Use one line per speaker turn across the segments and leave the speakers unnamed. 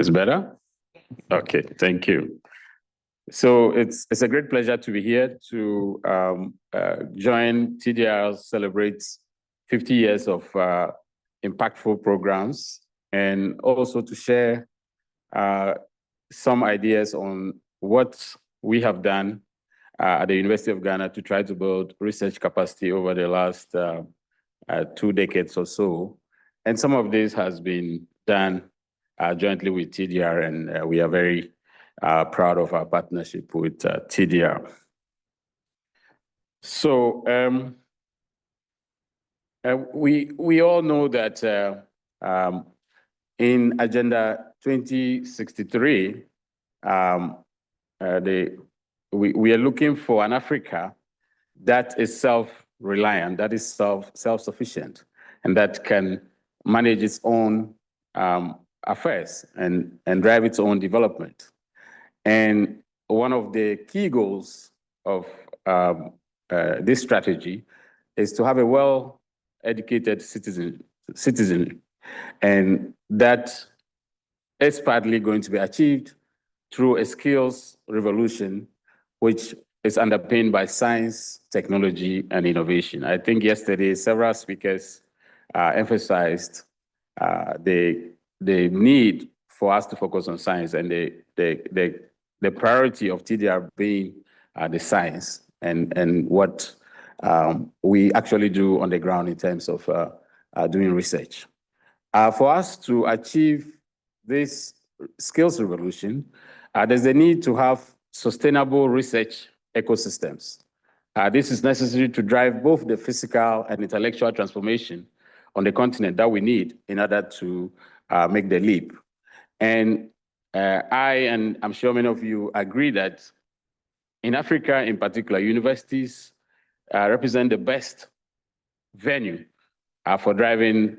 It's better? Okay, thank you. So it's a great pleasure to be here to join TDR celebrates 50 years of impactful programs, and also to share some ideas on what we have done at the University of Ghana to try to build research capacity over the last 2 decades or so. And some of this has been done jointly with TDR, and we are very proud of our partnership with TDR. So we all know that in Agenda 2063, we are looking for an Africa that is self-reliant, that is self-sufficient, and that can manage its own affairs and drive its own development. And one of the key goals of this strategy is to have a well-educated citizen, and that is partly going to be achieved through a skills revolution, which is underpinned by science, technology, and innovation. I think yesterday several speakers emphasized the need for us to focus on science, and the priority of TDR being the science and what we actually do on the ground in terms of doing research. For us to achieve this skills revolution, there's a need to have sustainable research ecosystems. This is necessary to drive both the physical and intellectual transformation on the continent that we need in order to make the leap. And and I'm sure many of you agree that in Africa in particular, universities represent the best venue for driving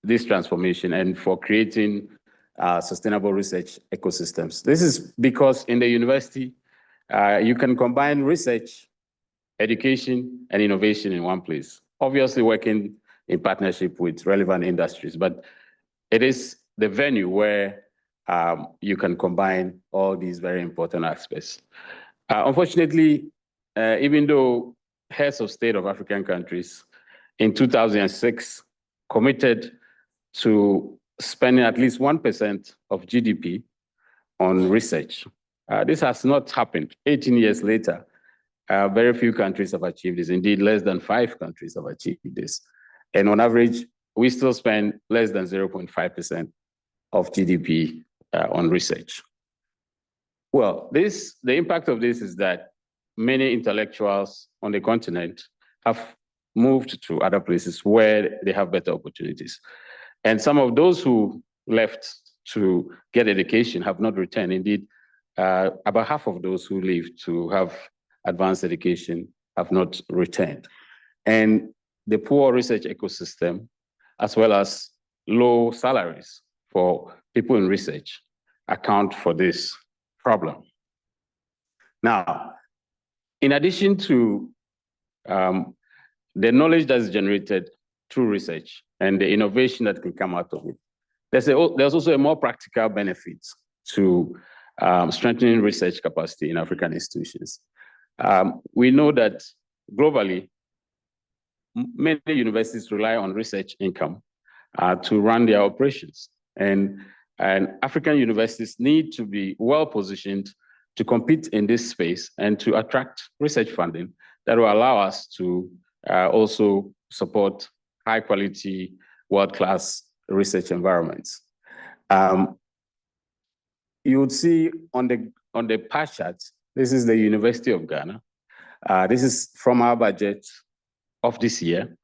this transformation and for creating sustainable research ecosystems. This is because in the university, you can combine research, education, and innovation in one place. Obviously working in partnership with relevant industries, but it is the venue where you can combine all these very important aspects. Unfortunately, even though heads of state of African countries in 2006 committed to spending at least 1% of GDP on research, this has not happened. 18 years later, very few countries have achieved this. Indeed, less than 5 countries have achieved this. And on average, we still spend less than 0.5% of GDP on research. Well, the impact of this is that many intellectuals on the continent have moved to other places where they have better opportunities. And some of those who left to get education have not returned. Indeed, about half of those who leave to have advanced education have not returned. And the poor research ecosystem, as well as low salaries for people in research, account for this problem. Now, in addition to the knowledge that's generated through research and the innovation that can come out of it, there's also a more practical benefit to strengthening research capacity in African institutions. We know that globally, many universities rely on research income to run their operations. And African universities need to be well-positioned to compete in this space and to attract research funding that will allow us to also support high-quality, world-class research environments. You would see on the pie chart, this is the University of Ghana. This is from our budget of this year.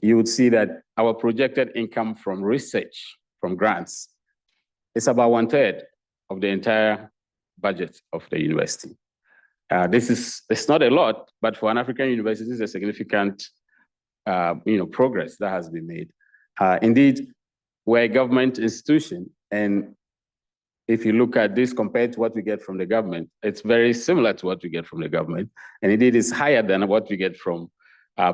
You would see that our projected income from research, from grants, is about 1/3 of the entire budget of the university. It's not a lot, but for an African university, it's a significant progress that has been made. Indeed, we're a government institution, and if you look at this compared to what we get from the government, it's very similar to what we get from the government, and indeed it's higher than what we get from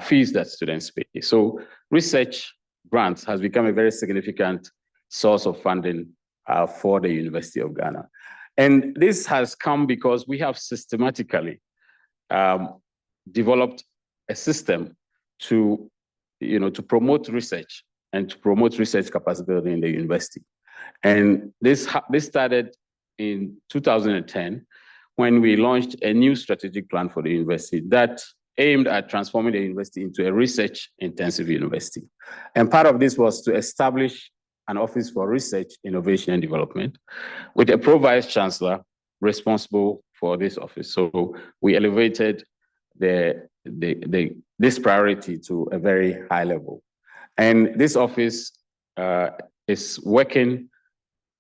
fees that students pay. So research grants has become a very significant source of funding for the University of Ghana. And this has come because we have systematically developed a system to, to promote research and to promote research capacity building in the university. And this started in 2010 when we launched a new strategic plan for the university that aimed at transforming the university into a research-intensive university. And part of this was to establish an office for research, innovation, and development with a pro-vice-chancellor responsible for this office. So we elevated this priority to a very high level. And this office is working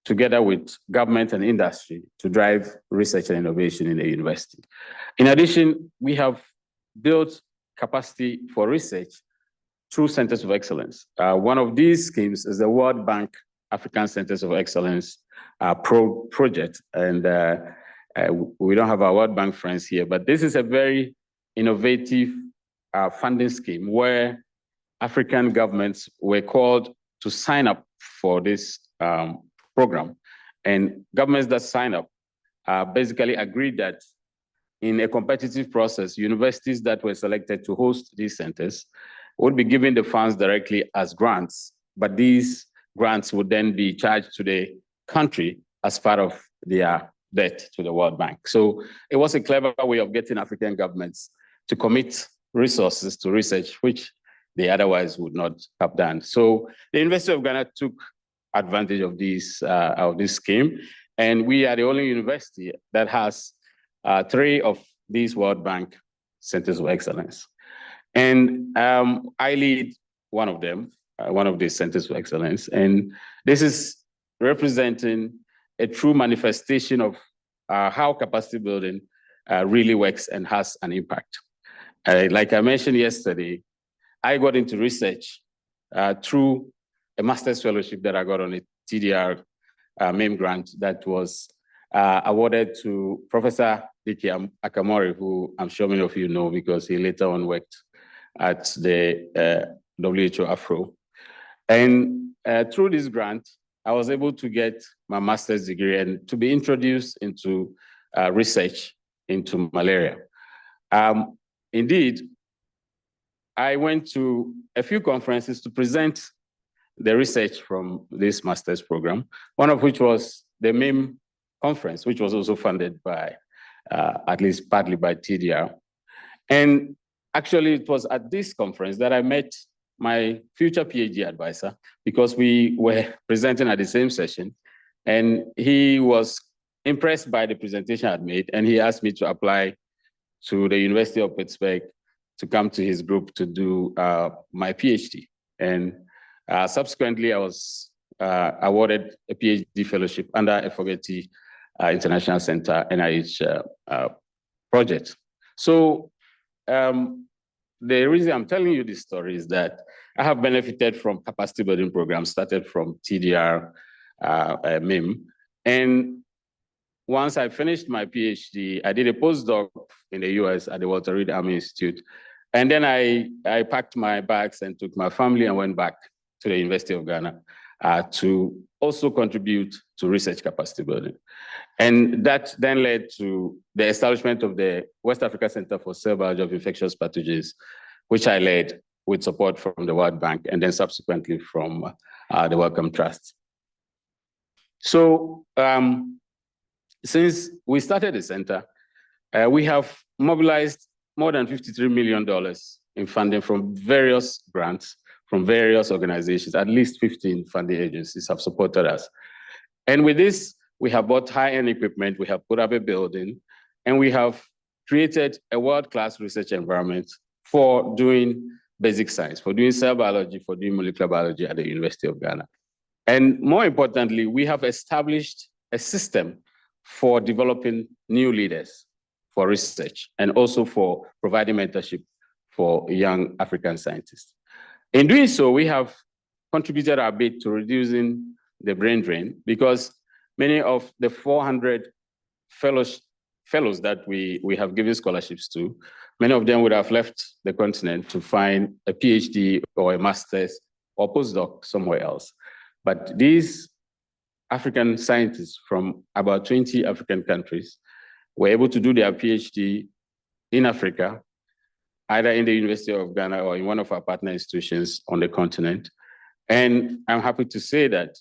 together with government and industry to drive research and innovation in the university. In addition, we have built capacity for research through Centers of Excellence. One of these schemes is the World Bank African Centers of Excellence project. And we don't have our World Bank friends here, but this is a very innovative funding scheme where African governments were called to sign up for this program. And governments that sign up basically agreed that in a competitive process, universities that were selected to host these centers would be given the funds directly as grants, but these grants would then be charged to the country as part of their debt to the World Bank. So it was a clever way of getting African governments to commit resources to research, which they otherwise would not have done. So the University of Ghana took advantage of this scheme, and we are the only university that has 3 of these World Bank Centers of Excellence. And I lead one of them, one of these Centers of Excellence, and this is representing a true manifestation of how capacity building really works and has an impact. Like I mentioned yesterday, I got into research through a master's fellowship that I got on a TDR MIM grant that was awarded to Professor Dike Akamori, who I'm sure many of you know because he later on worked at the WHO Afro. And through this grant, I was able to get my master's degree and to be introduced into research into malaria. Indeed, I went to a few conferences to present the research from this master's program, one of which was the MIM conference, which was also funded by, at least partly by TDR. And actually, it was at this conference that I met my future PhD advisor because we were presenting at the same session. And he was impressed by the presentation I'd made, and he asked me to apply to the University of Pittsburgh to come to his group to do my PhD. And subsequently, I was awarded a PhD fellowship under FOGETI International Center NIH project. So the reason I'm telling you this story is that I have benefited from capacity building programs started from TDR MIM. And once I finished my PhD, I did a postdoc in the US at the Walter Reed Army Institute. And then I packed my bags and took my family and went back to the University of Ghana to also contribute to research capacity building. And that then led to the establishment of the West Africa Center for Cell Biology of Infectious Pathogens, which I led with support from the World Bank and then subsequently from the Wellcome Trust. So since we started the center, we have mobilized more than $53 million in funding from various grants, from various organizations. At least 15 funding agencies have supported us. And with this, we have bought high-end equipment, we have put up a building, and we have created a world-class research environment for doing basic science, for doing cell biology, for doing molecular biology at the University of Ghana. And more importantly, we have established a system for developing new leaders for research and also for providing mentorship for young African scientists. In doing so, we have contributed our bit to reducing the brain drain because many of the 400 fellows that we have given scholarships to, many of them would have left the continent to find a PhD or a master's or postdoc somewhere else. But these African scientists from about 20 African countries were able to do their PhD in Africa, either in the University of Ghana or in one of our partner institutions on the continent. And I'm happy to say that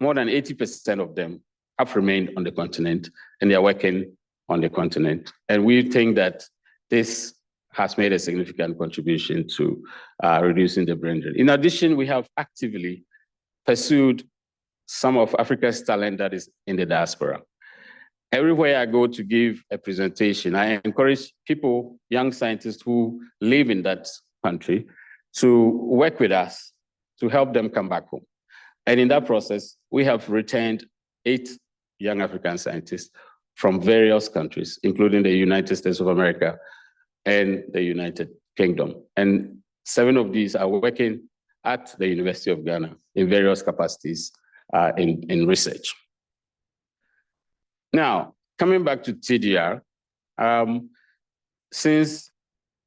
more than 80% of them have remained on the continent, and they are working on the continent. And we think that this has made a significant contribution to reducing the brain drain. In addition, we have actively pursued some of Africa's talent that is in the diaspora. Everywhere I go to give a presentation, I encourage people, young scientists who live in that country, to work with us to help them come back home. And in that process, we have retained 8 young African scientists from various countries, including the United States of America and the United Kingdom. And 7 of these are working at the University of Ghana in various capacities in research. Now, coming back to TDR, since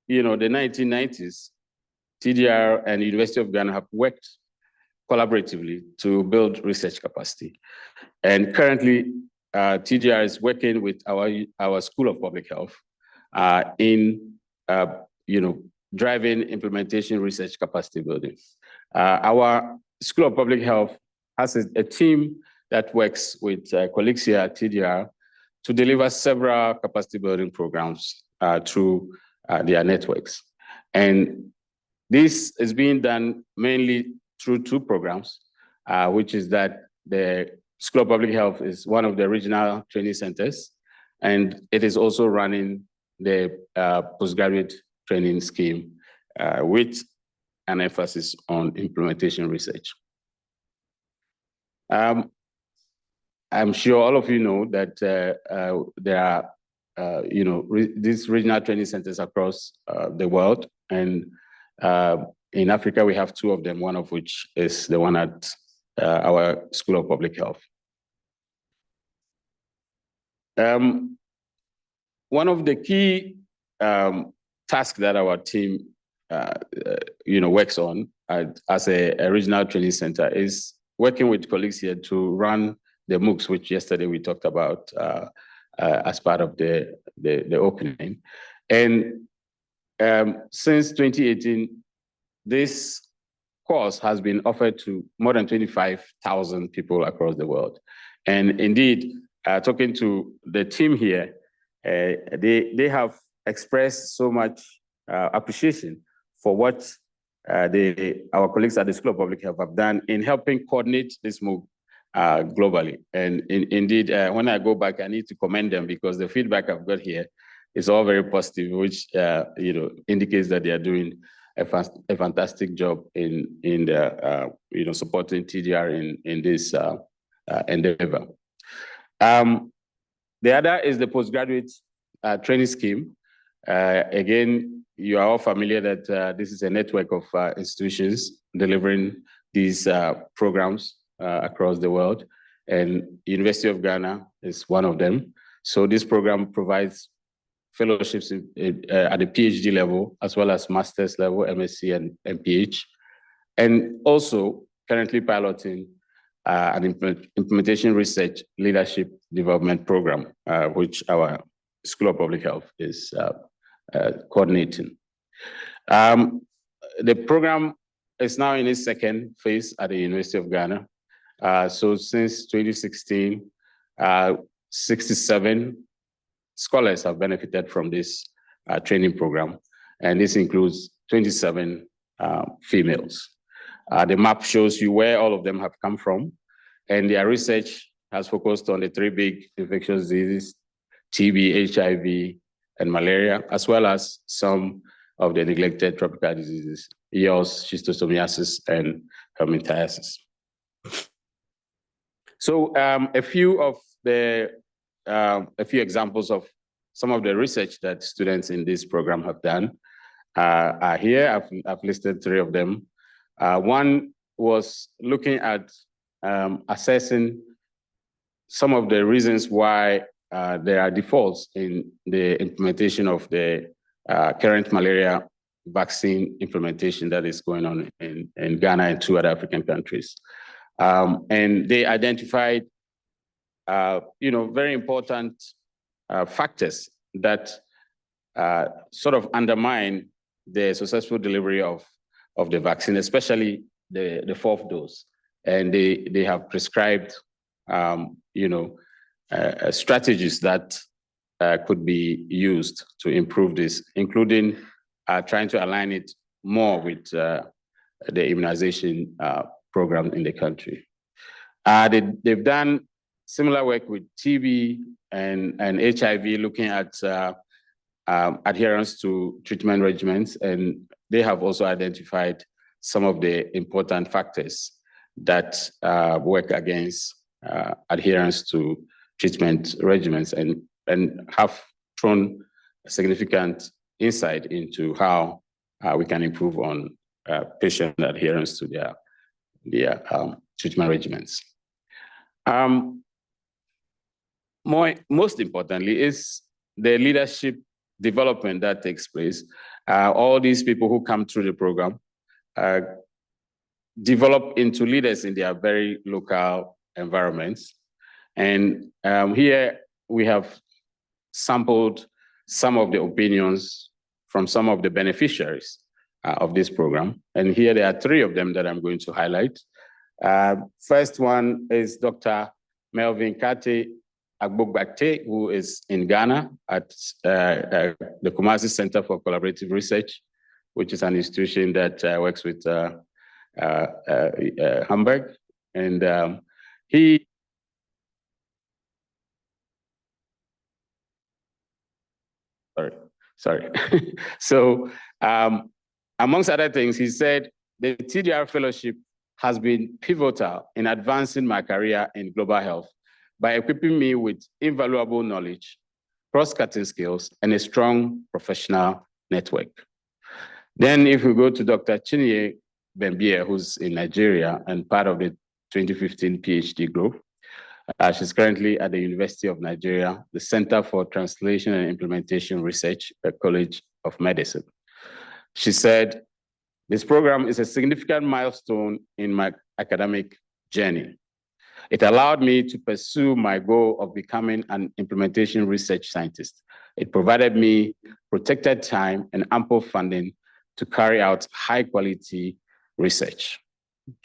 the 1990s, TDR and the University of Ghana have worked collaboratively to build research capacity. And currently, TDR is working with our School of Public Health in driving implementation research capacity building. Our School of Public Health has a team that works with colleagues here at TDR to deliver several capacity building programs through their networks. And this is being done mainly through 2 programs, which is that the School of Public Health is one of the regional training centers, and it is also running the postgraduate training scheme with an emphasis on implementation research. I'm sure all of you know that there are, these regional training centers across the world, and in Africa, we have 2 of them, one of which is the one at our School of Public Health. One of the key tasks that our team works on as a regional training center is working with colleagues here to run the MOOCs, which yesterday we talked about as part of the opening. And since 2018, this course has been offered to more than 25,000 people across the world. And indeed, talking to the team here, they have expressed so much appreciation for what our colleagues at the School of Public Health have done in helping coordinate this MOOC globally. And indeed, when I go back, I need to commend them because the feedback I've got here is all very positive, which indicates that they are doing a fantastic job in supporting TDR in this endeavor. The other is the postgraduate training scheme. Again, you are all familiar that this is a network of institutions delivering these programs across the world, and University of Ghana is one of them. So this program provides fellowships at the PhD level, as well as master's level, MSc and MPH, and also currently piloting an implementation research leadership development program, which our School of Public Health is coordinating. The program is now in its 2nd phase at the University of Ghana. So since 2016, 67 scholars have benefited from this training program, and this includes 27 females. The map shows you where all of them have come from, and their research has focused on the 3 big infectious diseases, TB, HIV, and malaria, as well as some of the neglected tropical diseases, EOS, schistosomiasis, and helminthiasis. So a few examples of some of the research that students in this program have done are here. I've listed 3 of them. One was looking at assessing some of the reasons why there are defaults in the implementation of the current malaria vaccine implementation that is going on in Ghana and 2 other African countries. And they identified, very important factors that sort of undermine the successful delivery of the vaccine, especially the fourth dose. And they have prescribed, strategies that could be used to improve this, including trying to align it more with the immunization program in the country. They've done similar work with TB and HIV, looking at adherence to treatment regimens, and they have also identified some of the important factors that work against adherence to treatment regimens, and have thrown significant insight into how we can improve on patient adherence to their treatment regimens. Most importantly is the leadership development that takes place. All these people who come through the program develop into leaders in their very local environments. And here we have sampled some of the opinions from some of the beneficiaries of this program. And here there are three of them that I'm going to highlight. First one is Dr. Melvin Kate Agbogbate, who is in Ghana at the Kumasi Center for Collaborative Research, which is an institution that works with Hamburg. And he sorry. So amongst other things, he said, the TDR fellowship has been pivotal in advancing my career in global health by equipping me with invaluable knowledge, cross-cutting skills, and a strong professional network. Then if we go to Dr. Chinye Bembie, who's in Nigeria and part of the 2015 PhD group, she's currently at the University of Nigeria, the Center for Translation and Implementation Research at College of Medicine. She said, this program is a significant milestone in my academic journey. It allowed me to pursue my goal of becoming an implementation research scientist. It provided me protected time and ample funding to carry out high quality research.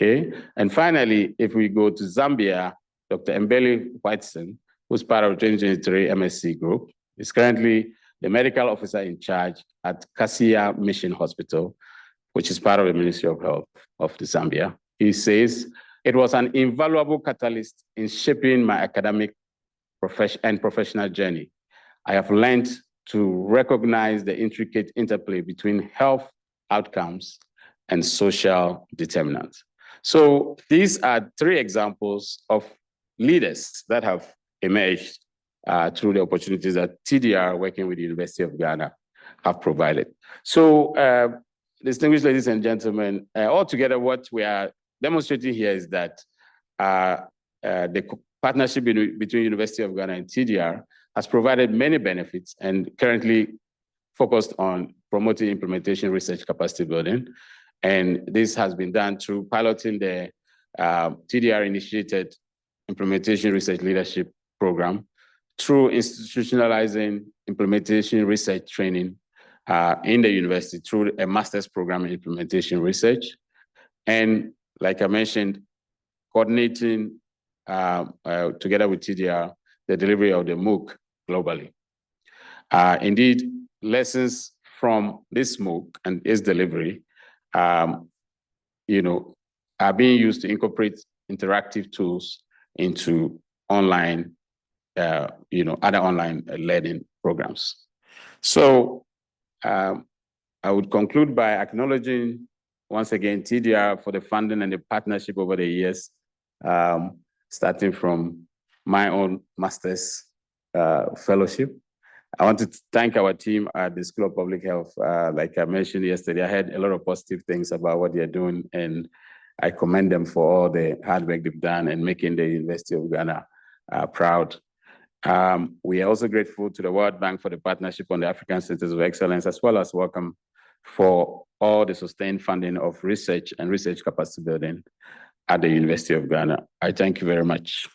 Okay, and finally, if we go to Zambia, Dr. Mbele Whiteson, who's part of the 2023 MSc group, is currently the medical officer in charge at Kasia Mission Hospital, which is part of the Ministry of Health of the Zambia. He says, it was an invaluable catalyst in shaping my academic and professional journey. I have learned to recognize the intricate interplay between health outcomes and social determinants. So these are three examples of leaders that have emerged through the opportunities that TDR, working with the University of Ghana, have provided. So distinguished ladies and gentlemen, altogether what we are demonstrating here is that the partnership between University of Ghana and TDR has provided many benefits and currently focused on promoting implementation research capacity building. And this has been done through piloting the TDR-initiated implementation research leadership program, through institutionalizing implementation research training in the university through a master's program in implementation research. And like I mentioned, coordinating together with TDR, the delivery of the MOOC globally. Indeed, lessons from this MOOC and its delivery, are being used to incorporate interactive tools into online, other online learning programs. So I would conclude by acknowledging once again TDR for the funding and the partnership over the years, starting from my own master's fellowship. I want to thank our team at the School of Public Health. Like I mentioned yesterday, I heard a lot of positive things about what they're doing, and I commend them for all the hard work they've done and making the University of Ghana proud. We are also grateful to the World Bank for the partnership on the African Centers of Excellence, as well as welcome for all the sustained funding of research and research capacity building. at the University of Ghana. I thank you very much.